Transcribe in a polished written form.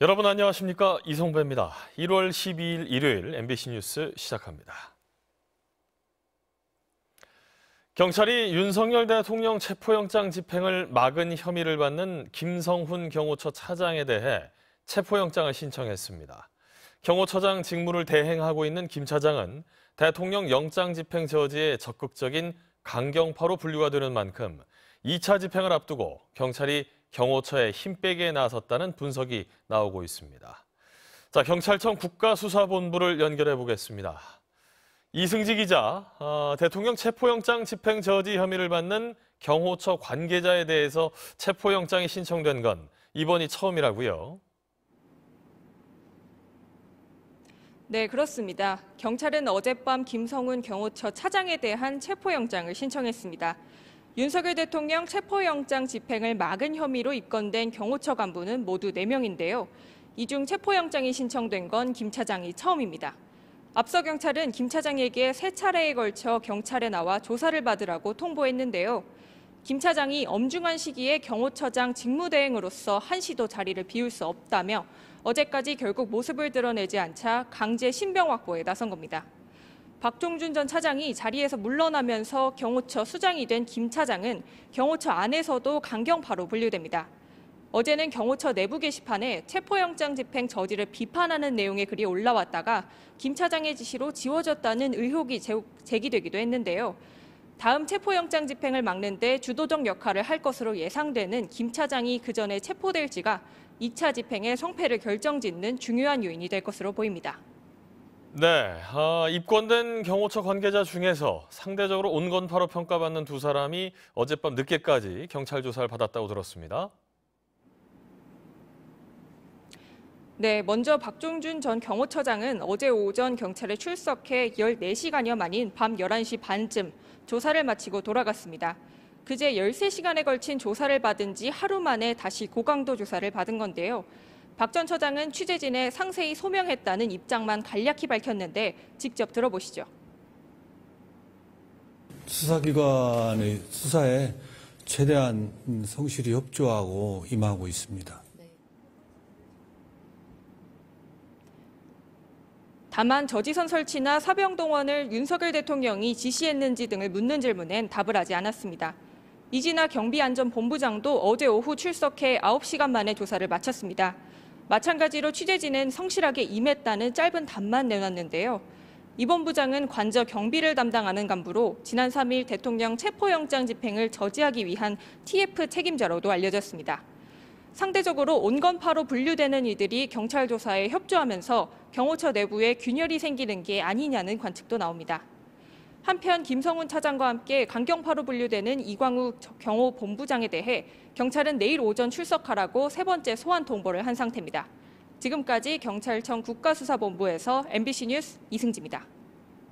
여러분 안녕하십니까? 이성배입니다. 1월 12일 일요일 MBC 뉴스 시작합니다. 경찰이 윤석열 대통령 체포영장 집행을 막은 혐의를 받는 김성훈 경호처 차장에 대해 체포영장을 신청했습니다. 경호처장 직무를 대행하고 있는 김 차장은 대통령 영장 집행 저지에 적극적인 강경파로 분류가 되는 만큼 2차 집행을 앞두고 경찰이 경호처에 힘 빼기에 나섰다는 분석이 나오고 있습니다. 자, 경찰청 국가수사본부를 연결해 보겠습니다. 이승지 기자, 대통령 체포영장 집행 저지 혐의를 받는 경호처 관계자에 대해서 체포영장이 신청된 건 이번이 처음이라고요? 네, 그렇습니다. 경찰은 어젯밤 김성훈 경호처 차장에 대한 체포영장을 신청했습니다. 윤석열 대통령 체포영장 집행을 막은 혐의로 입건된 경호처 간부는 모두 4명인데요. 이 중 체포영장이 신청된 건 김 차장이 처음입니다. 앞서 경찰은 김 차장에게 3차례에 걸쳐 경찰에 나와 조사를 받으라고 통보했는데요. 김 차장이 엄중한 시기에 경호처장 직무대행으로서 한시도 자리를 비울 수 없다며 어제까지 결국 모습을 드러내지 않자 강제 신병 확보에 나선 겁니다. 박종준 전 차장이 자리에서 물러나면서 경호처 수장이 된 김 차장은 경호처 안에서도 강경파로 분류됩니다. 어제는 경호처 내부 게시판에 체포영장 집행 저지를 비판하는 내용의 글이 올라왔다가 김 차장의 지시로 지워졌다는 의혹이 제기되기도 했는데요. 다음 체포영장 집행을 막는 데 주도적 역할을 할 것으로 예상되는 김 차장이 그 전에 체포될지가 2차 집행의 성패를 결정짓는 중요한 요인이 될 것으로 보입니다. 네, 입건된 경호처 관계자 중에서 상대적으로 온건파로 평가받는 두 사람이 어젯밤 늦게까지 경찰 조사를 받았다고 들었습니다. 네, 먼저 박종준 전 경호처장은 어제 오전 경찰에 출석해 14시간여 만인 밤 11시 반쯤 조사를 마치고 돌아갔습니다. 그제 13시간에 걸친 조사를 받은 지 하루 만에 다시 고강도 조사를 받은 건데요. 박 전 처장은 취재진에 상세히 소명했다는 입장만 간략히 밝혔는데 직접 들어보시죠. 수사기관의 수사에 최대한 성실히 협조하고 임하고 있습니다. 다만 저지선 설치나 사병 동원을 윤석열 대통령이 지시했는지 등을 묻는 질문엔 답을 하지 않았습니다. 이진아 경비안전본부장도 어제 오후 출석해 9시간 만에 조사를 마쳤습니다. 마찬가지로 취재진은 성실하게 임했다는 짧은 답만 내놨는데요. 이 본부장은 관저 경비를 담당하는 간부로 지난 3일 대통령 체포영장 집행을 저지하기 위한 TF 책임자로도 알려졌습니다. 상대적으로 온건파로 분류되는 이들이 경찰 조사에 협조하면서 경호처 내부에 균열이 생기는 게 아니냐는 관측도 나옵니다. 한편 김성훈 차장과 함께 강경파로 분류되는 이광우 경호본부장에 대해 경찰은 내일 오전 출석하라고 3번째 소환 통보를 한 상태입니다. 지금까지 경찰청 국가수사본부에서 MBC 뉴스 이승지입니다.